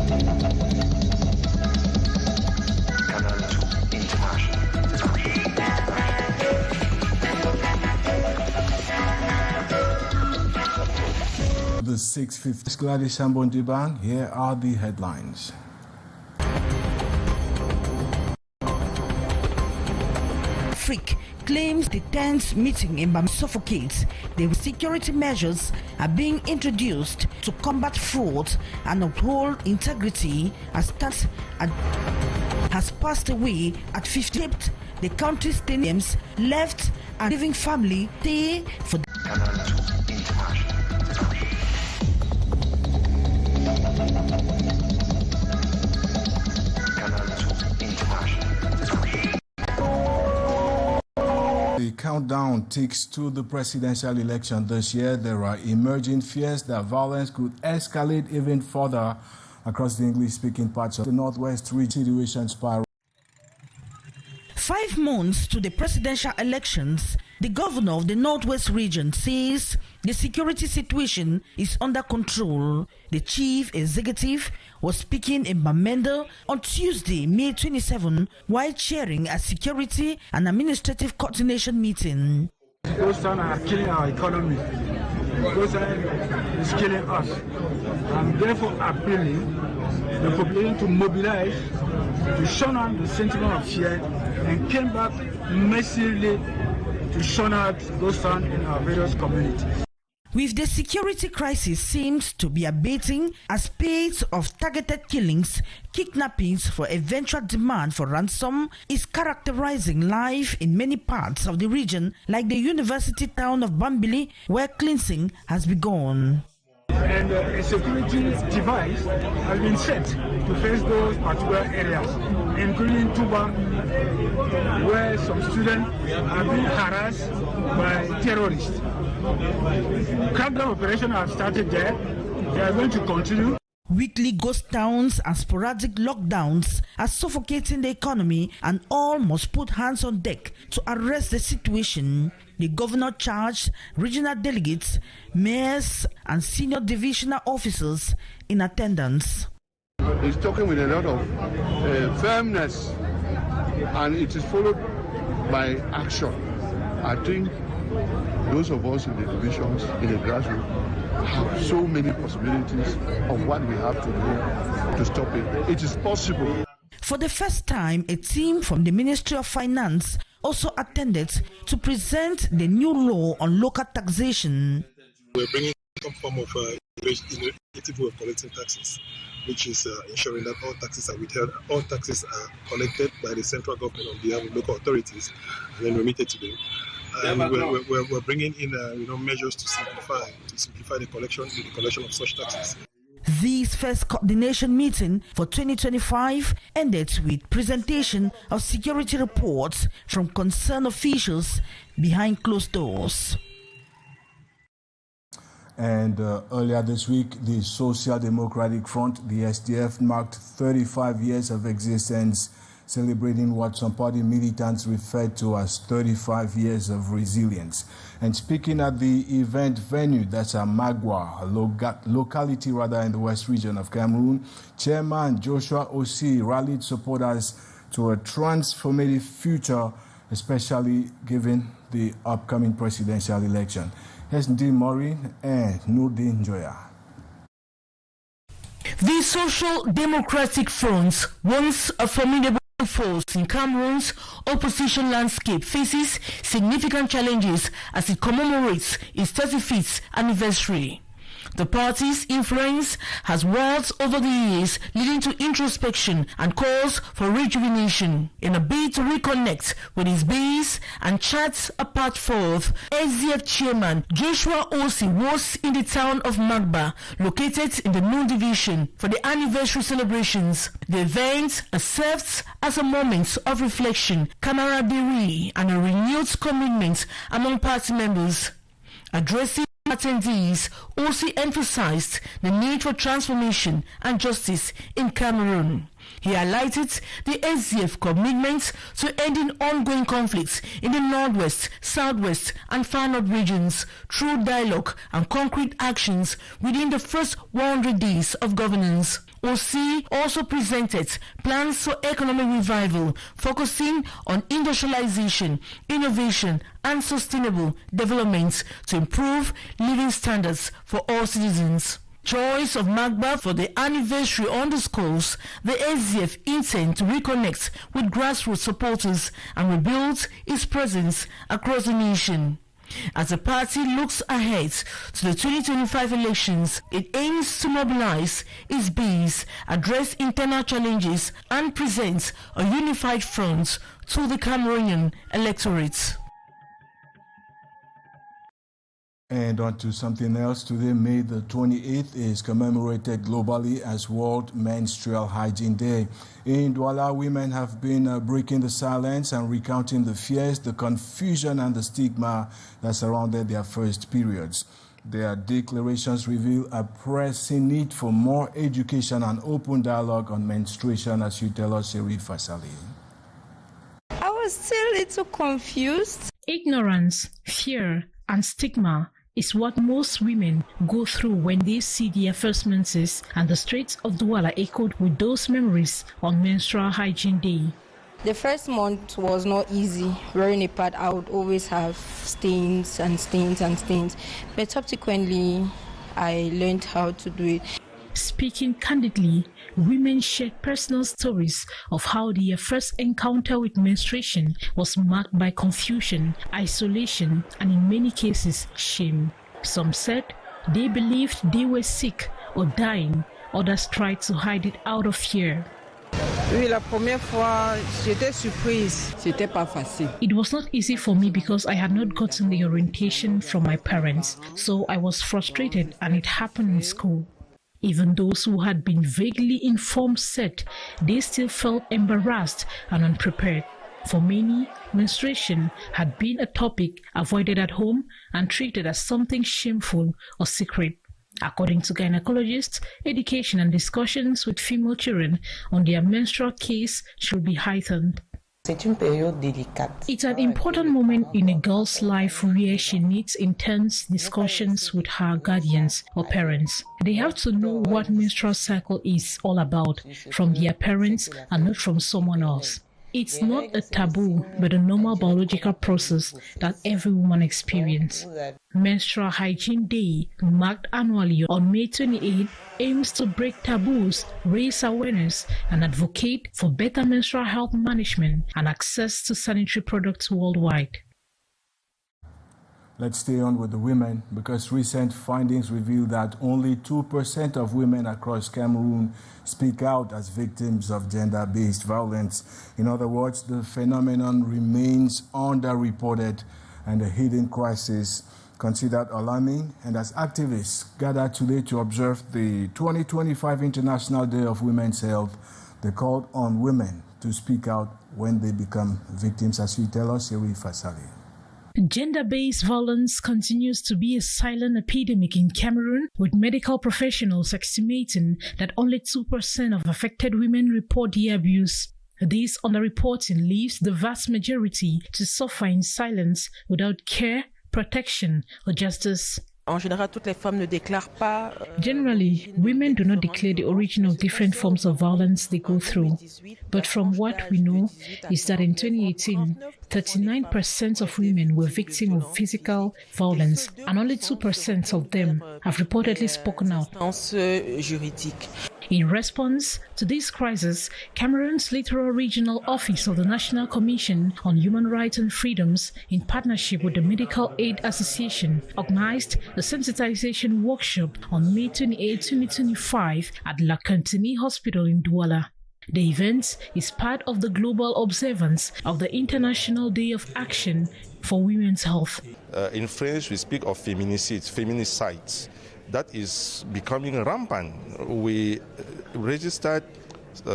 The 6:50 Gladys Ambondibang. Here are the headlines. Freak claims the tense meeting in Bam suffocates. The security measures are being introduced to combat fraud and uphold integrity as tax has passed away at 50. The country's names left and living family stay for The countdown ticks to the presidential election this year. There are emerging fears that violence could escalate even further across the English-speaking parts of the Northwest region. Situation spiral. 5 months to the presidential elections, the governor of the Northwest region says the security situation is under control. The chief executive was speaking in Bamenda on Tuesday, May 27, while chairing a security and administrative coordination meeting. Those towns are killing our economy. Those is killing us. I'm therefore appealing the population to mobilize, to shun out the sentiment of fear, and came back massively to shun out those towns in our various communities. With the security crisis seems to be abating as spate of targeted killings, kidnappings for eventual demand for ransom is characterizing life in many parts of the region, like the university town of Bambili, where cleansing has begun. And a security device has been set to face those particular areas, including Tuba, where some students are being harassed by terrorists. Crackdown operations have started there. They are going to continue. Weekly ghost towns and sporadic lockdowns are suffocating the economy, and all must put hands on deck to arrest the situation. The governor charged regional delegates, mayors, and senior divisional officers in attendance. He's talking with a lot of firmness, and it is followed by action. I think those of us in the divisions, in the grassroots, have so many possibilities of what we have to do to stop it. It is possible. For the first time, a team from the Ministry of Finance also attended to present the new law on local taxation. We're bringing some form of innovative way of collecting taxes, which is ensuring that all taxes are withheld, all taxes are collected by the central government on behalf of local authorities and then remitted to them. And we're bringing in measures to simplify the collection of such taxes. This first coordination meeting for 2025 ended with presentation of security reports from concerned officials behind closed doors. And earlier this week, the Social Democratic Front, the SDF, marked 35 years of existence, celebrating what some party militants referred to as 35 years of resilience. And speaking at the event venue, that's a Magwa, a locality in the west region of Cameroon, Chairman Joshua Osei rallied supporters to a transformative future, especially given the upcoming presidential election. Here's Ndin Maureen and Nurdin Joya. The Social Democratic Front, once a formidable force in Cameroon's opposition landscape, faces significant challenges as it commemorates its 35th anniversary. The party's influence has worked over the years, leading to introspection and calls for rejuvenation. In a bid to reconnect with his base and chart a path forth, SDF chairman Joshua Osei was in the town of Magba, located in the Noon Division, for the anniversary celebrations. The event served as a moment of reflection, camaraderie, and a renewed commitment among party members. Addressing attendees, Osei emphasized the need for transformation and justice in Cameroon. He highlighted the SDF commitment to ending ongoing conflicts in the Northwest, Southwest, and Far North regions through dialogue and concrete actions within the first 100 days of governance. OSI also presented plans for economic revival, focusing on industrialization, innovation, and sustainable development to improve living standards for all citizens. Choice of Magba for the anniversary underscores the SDF intent to reconnect with grassroots supporters and rebuild its presence across the nation. As the party looks ahead to the 2025 elections, it aims to mobilize its base, address internal challenges, and present a unified front to the Cameroonian electorate. And on to something else. Today, May the 28th, is commemorated globally as World Menstrual Hygiene Day. In Douala, women have been breaking the silence and recounting the fears, the confusion, and the stigma that surrounded their first periods. Their declarations reveal a pressing need for more education and open dialogue on menstruation, as you tell us, Sherif Asali. I was still a little confused. Ignorance, fear, and stigma is what most women go through when they see their first menses, and the streets of Douala echoed with those memories on Menstrual Hygiene Day. The first month was not easy. Wearing a pad, I would always have stains and stains and stains. But subsequently, I learned how to do it. Speaking candidly, women shared personal stories of how their first encounter with menstruation was marked by confusion, isolation, and in many cases, shame. Some said they believed they were sick or dying. Others tried to hide it out of fear. Oui, la première fois, j'étais surprise. C'était pas facile. It was not easy for me because I had not gotten the orientation from my parents, so I was frustrated, and it happened in school. Even those who had been vaguely informed said they still felt embarrassed and unprepared. For many, menstruation had been a topic avoided at home and treated as something shameful or secret. According to gynecologists, education and discussions with female children on their menstrual case should be heightened. It's an important moment in a girl's life where she needs intense discussions with her guardians or parents. They have to know what menstrual cycle is all about from their parents and not from someone else. It's not a taboo, but a normal biological process that every woman experiences. Menstrual Hygiene Day, marked annually on May 28, aims to break taboos, raise awareness, and advocate for better menstrual health management and access to sanitary products worldwide. Let's stay on with the women, because recent findings reveal that only 2% of women across Cameroon speak out as victims of gender-based violence. In other words, the phenomenon remains underreported and a hidden crisis considered alarming. And as activists gather today to observe the 2025 International Day of Women's Health, they called on women to speak out when they become victims, as you tell us, Sherif Asali. Gender-based violence continues to be a silent epidemic in Cameroon, with medical professionals estimating that only 2% of affected women report the abuse. This underreporting leaves the vast majority to suffer in silence without care, protection, or justice. Generally, women do not declare the origin of different forms of violence they go through. But from what we know is that in 2018, 39% of women were victims of physical violence, and only 2% of them have reportedly spoken out. In response to this crisis, Cameroon's Littoral Regional Office of the National Commission on Human Rights and Freedoms, in partnership with the Medical Aid Association, organized a sensitization workshop on May 28, 2025 at La Cantini Hospital in Douala. The event is part of the global observance of the International Day of Action for Women's Health. In French, we speak of feminicide. That is becoming rampant. We registered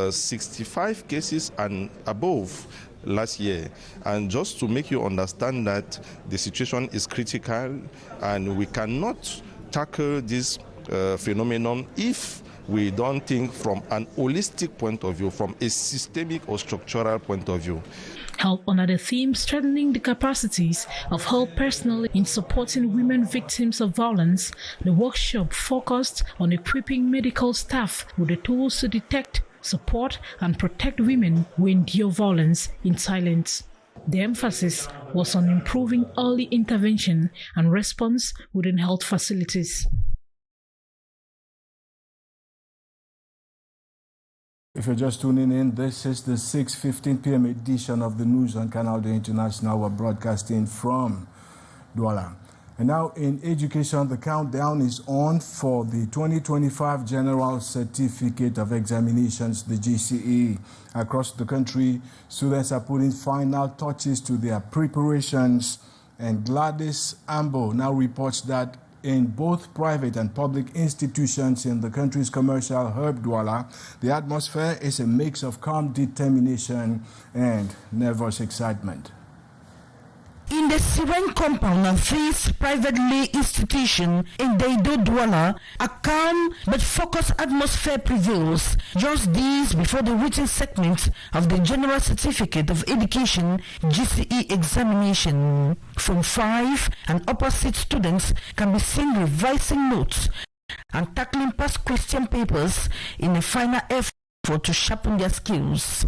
65 cases and above last year. And just to make you understand that the situation is critical and we cannot tackle this phenomenon if we don't think from an holistic point of view, from a systemic or structural point of view. Held under the theme Strengthening the Capacities of Health Personnel in Supporting Women Victims of Violence, the workshop focused on equipping medical staff with the tools to detect, support, and protect women who endure violence in silence. The emphasis was on improving early intervention and response within health facilities. If you're just tuning in, this is the 6:15 p.m. edition of the news on Canal International. We're broadcasting from Douala. And now in education, the countdown is on for the 2025 General Certificate of Examinations, the GCE. Across the country, students are putting final touches to their preparations. And Gladys Ambo now reports that in both private and public institutions in the country's commercial hub Douala, the atmosphere is a mix of calm determination and nervous excitement. In the Siren compound of this private lay institution in Deido Douala, a calm but focused atmosphere prevails just days before the written segment of the General Certificate of Education GCE examination. From 5 and opposite students can be seen revising notes and tackling past question papers in a final effort to sharpen their skills.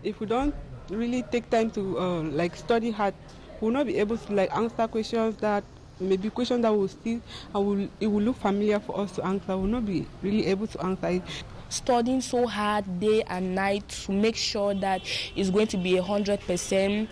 If we don't really take time to study hard, we'll not be able to answer questions that maybe questions that will still and it will look familiar for us to answer. We'll not be really able to answer it. Studying so hard day and night to make sure that it's going to be 100%.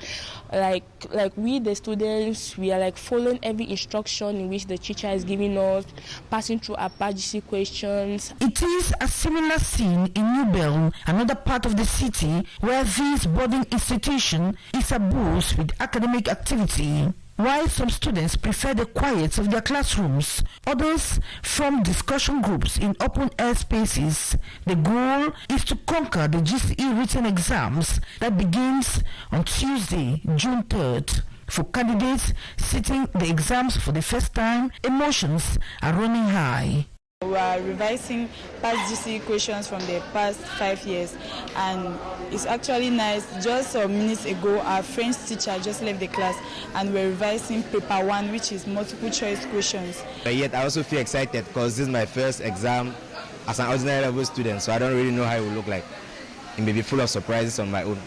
Like we the students, we are following every instruction in which the teacher is giving us, passing through our PGC questions. It is a similar scene in New Bell, another part of the city where this boarding institution is abuzed with academic activity. While some students prefer the quiet of their classrooms, others form discussion groups in open-air spaces. The goal is to conquer the GCE written exams that begins on Tuesday, June 3rd. For candidates sitting the exams for the first time, emotions are running high. We are revising past GCE questions from the past 5 years, and it's actually nice. Just some minutes ago, our French teacher just left the class and we're revising paper 1, which is multiple choice questions. Yet I also feel excited because this is my first exam as an ordinary level student, so I don't really know how it will look like. It may be full of surprises on my own.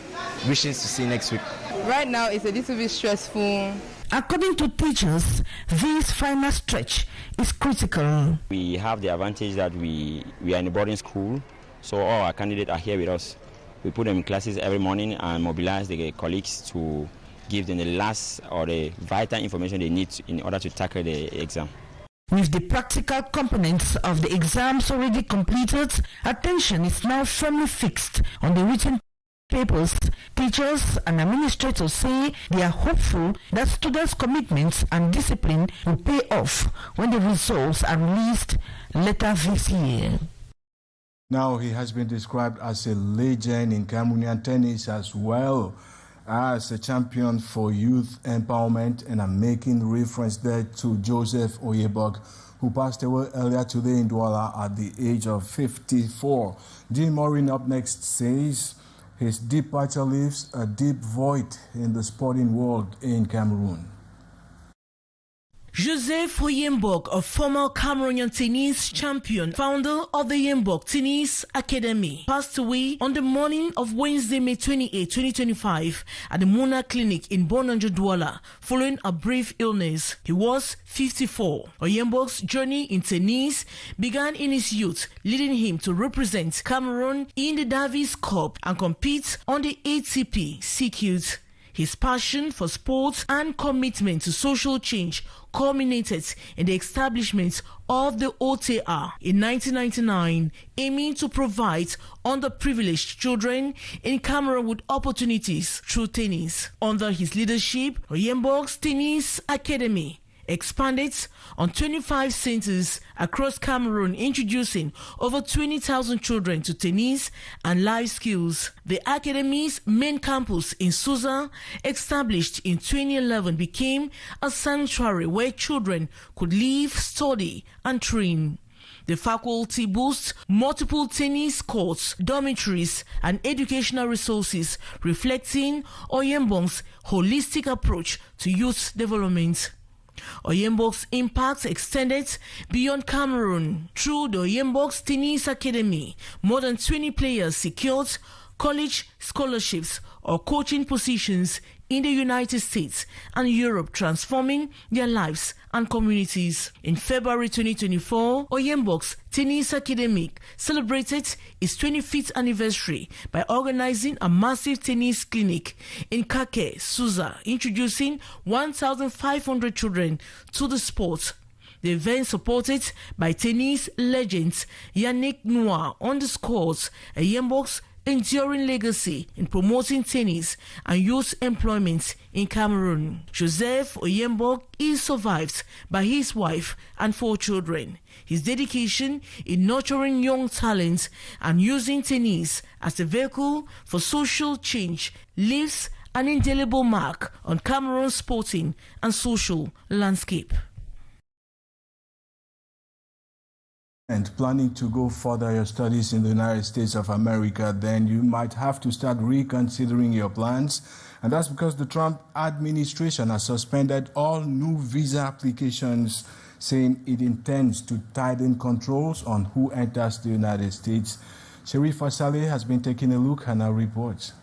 Wishes to see next week. Right now, it's a little bit stressful. According to teachers, this final stretch is critical. We have the advantage that we are in a boarding school, so all our candidates are here with us. We put them in classes every morning and mobilize the colleagues to give them the last or the vital information they need in order to tackle the exam. With the practical components of the exams already completed, attention is now firmly fixed on the written papers. Teachers and administrators say they are hopeful that students' commitments and discipline will pay off when the results are released later this year. Now, he has been described as a legend in Cameroonian tennis as well as a champion for youth empowerment, and I'm making reference there to Joseph Oyebog, who passed away earlier today in Douala at the age of 54. Dean Maureen up next says his departure leaves a deep void in the sporting world in Cameroon. Joseph Oyebog, a former Cameroonian tennis champion, founder of the Oyebog Tennis Academy, passed away on the morning of Wednesday, May 28, 2025 at the Mona Clinic in Bonanjo, Douala, following a brief illness. He was 54. Oyebog's journey in tennis began in his youth, leading him to represent Cameroon in the Davis Cup and compete on the ATP circuit. His passion for sports and commitment to social change culminated in the establishment of the OTR in 1999, aiming to provide underprivileged children in Cameroon with opportunities through tennis. Under his leadership, Oyebog's Tennis Academy expanded on 25 centers across Cameroon, introducing over 20,000 children to tennis and life skills. The Academy's main campus in Susa, established in 2011, became a sanctuary where children could live, study, and train. The faculty boasts multiple tennis courts, dormitories, and educational resources, reflecting Oyebog's holistic approach to youth development. Oyebog's impact extended beyond Cameroon. Through the Oyebog's Tennis Academy, more than 20 players secured college scholarships or coaching positions in the United States and Europe, transforming their lives and communities. In February 2024, Oyebog's Tennis Academy celebrated its 25th anniversary by organizing a massive tennis clinic in Cliquez, Suza, introducing 1,500 children to the sport. The event, supported by tennis legends Yannick Noir, underscores Oyebog's enduring legacy in promoting tennis and youth employment in Cameroon. Joseph Oyebog is survived by his wife and 4 children. His dedication in nurturing young talents and using tennis as a vehicle for social change leaves an indelible mark on Cameroon's sporting and social landscape. And planning to go further your studies in the United States of America, then you might have to start reconsidering your plans. And that's because the Trump administration has suspended all new visa applications, saying it intends to tighten controls on who enters the United States. Sharifa Saleh has been taking a look and now reports.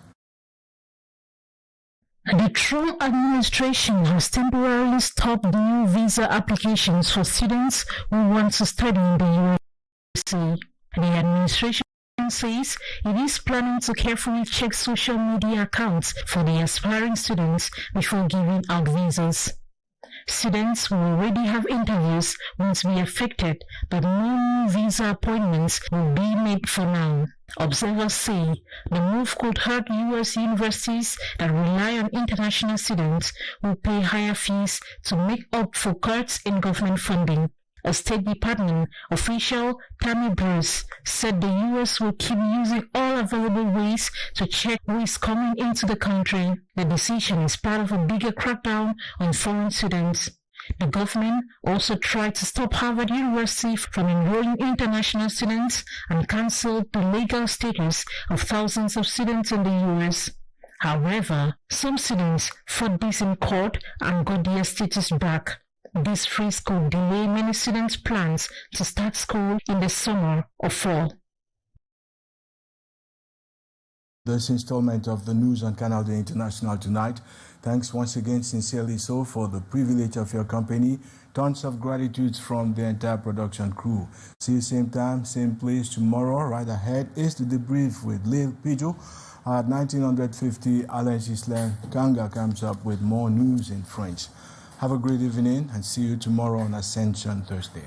The Trump administration has temporarily stopped new visa applications for students who want to study in the USA. The administration says it is planning to carefully check social media accounts for the aspiring students before giving out visas. Students who already have interviews won't be affected, but no new visa appointments will be made for now. Observers say the move could hurt U.S. universities that rely on international students who pay higher fees to make up for cuts in government funding. A State Department official, Tammy Bruce, said the U.S. will keep using all available ways to check who is coming into the country. The decision is part of a bigger crackdown on foreign students. The government also tried to stop Harvard University from enrolling international students and canceled the legal status of thousands of students in the U.S. However, some students fought this in court and got their status back. This freeze could delay many students' plans to start school in the summer or fall. This installment of the news on Canal International tonight. Thanks once again, sincerely so, for the privilege of your company. Tons of gratitude from the entire production crew. See you same time, same place tomorrow. Right ahead is the debrief with Lil Pijo. At 1950, Alain Gislain Kanga comes up with more news in French. Have a great evening and see you tomorrow on Ascension Thursday.